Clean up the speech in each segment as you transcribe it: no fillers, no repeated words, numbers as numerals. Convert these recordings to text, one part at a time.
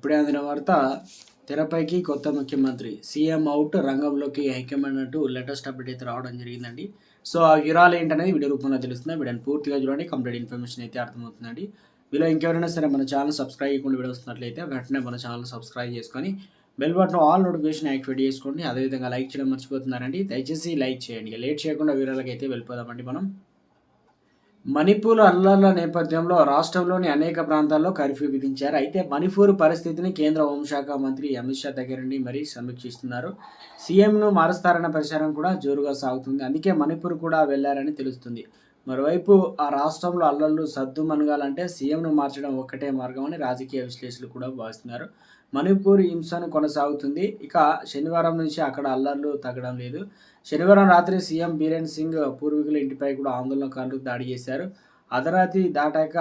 ఇప్పుడే అందిన వార్త. తెరపైకి కొత్త ముఖ్యమంత్రి సీఎం అవుట్, రంగంలోకి హైకమాండ్ అంటూ లేటెస్ట్ అప్డేట్ అయితే రావడం జరిగిందండి. సో ఆ వివరాలు ఏంటనేది వీడియో రూపంలో తెలుస్తుంది. వీడియోని పూర్తిగా చూడండి, కంప్లీట్ ఇన్ఫర్మేషన్ అయితే అర్థమవుతుందండి. వీళ్ళు ఇంకెవరైనా సరే మన ఛానల్ సబ్స్క్రైబ్ చేయకుండా వీడియో వస్తున్నట్లయితే వెంటనే మన ఛానల్ సబ్స్క్రైబ్ చేసుకొని bell button all notification activate చేసుకోండి. అదేవిధంగా లైక్ చేయడం మర్చిపోతున్నారండి, దయచేసి లైక్ చేయండి. లేట్ చేయకుండా వివరాలకి అయితే వెళ్ళిపోదామండి మనం. మణిపూర్ అల్లర్ల నేపథ్యంలో రాష్ట్రంలోని అనేక ప్రాంతాల్లో కర్ఫ్యూ విధించారు. అయితే మణిపూర్ పరిస్థితిని కేంద్ర హోంశాఖ మంత్రి అమిత్ షా దగ్గరుండి మరీ సమీక్షిస్తున్నారు. సీఎంను మారుస్తారన్న ప్రచారం కూడా జోరుగా సాగుతుంది. అందుకే మణిపూర్ కూడా వెళ్లారని తెలుస్తుంది. మరోవైపు ఆ రాష్ట్రంలో అల్లర్లు సద్దుమణగాలంటే సీఎంను మార్చడం ఒక్కటే మార్గం అని రాజకీయ విశ్లేషకులు కూడా భావిస్తున్నారు. మణిపూర్ హింసను కొనసాగుతుంది. ఇక శనివారం నుంచి అక్కడ అల్లర్లు తగ్గడం లేదు. శనివారం రాత్రి సీఎం బీరేన్ సింగ్ పూర్వీకుల ఇంటిపై కూడా ఆందోళనకారులు దాడి చేశారు. అర్ధరాత్రి దాటాక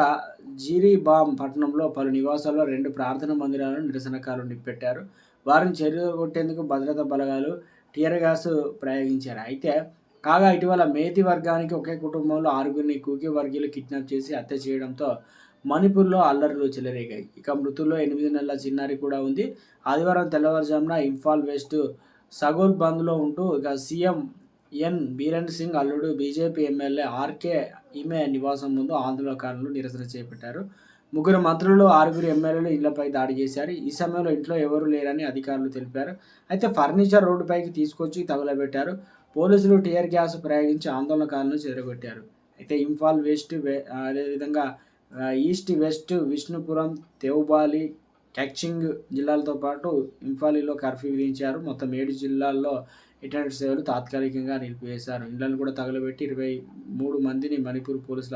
జీరీబామ్ పట్టణంలో పలు నివాసాల్లో 2 ప్రార్థనా మందిరాలను నిరసనకారులు నిప్పెట్టారు. వారిని చెరుగొట్టేందుకు భద్రతా బలగాలు టియర్ గ్యాస్ ప్రయోగించారు. కాగా ఇటీవల మేతి వర్గానికి ఒకే కుటుంబంలో 6గురిని కూకీ వర్గీయులు కిడ్నాప్ చేసి హత్య చేయడంతో మణిపూర్లో అల్లర్లు చెలరేగాయి. ఇక మృతుల్లో 8 నెలల చిన్నారి కూడా ఉంది. ఆదివారం తెల్లవారుజామున ఇంఫాల్ వెస్ట్ సగోల్ బంద్లో ఉంటూ ఇక సీఎం బీరేన్ సింగ్ అల్లుడు బీజేపీ ఎమ్మెల్యే ఆర్కే ఈమె నివాసం ముందు ఆందోళనకారులు నిరసన చేపట్టారు. 3 మంత్రులు, 6 ఎమ్మెల్యేలు ఇళ్లపై దాడి చేశారు. ఈ సమయంలో ఇంట్లో ఎవరూ లేరని అధికారులు తెలిపారు. అయితే ఫర్నిచర్ రోడ్డుపైకి తీసుకొచ్చి తగులబెట్టారు. పోలీసులు టియర్ గ్యాస్ ప్రయోగించి ఆందోళనకారులను చెదరగొట్టారు. అయితే ఇంఫాల్ వెస్ట్, అదేవిధంగా ఈస్ట్, వెస్ట్, విష్ణుపురం, దేవబాలి, క్యాక్చింగ్ జిల్లాలతో పాటు ఇంఫాలిలో కర్ఫ్యూ విధించారు. మొత్తం 7 జిల్లాల్లో ఇంటర్నెట్ సేవలు తాత్కాలికంగా నిలిపివేశారు. ఇళ్లను కూడా తగలబెట్టి 23 మందిని మణిపూర్ పోలీసులు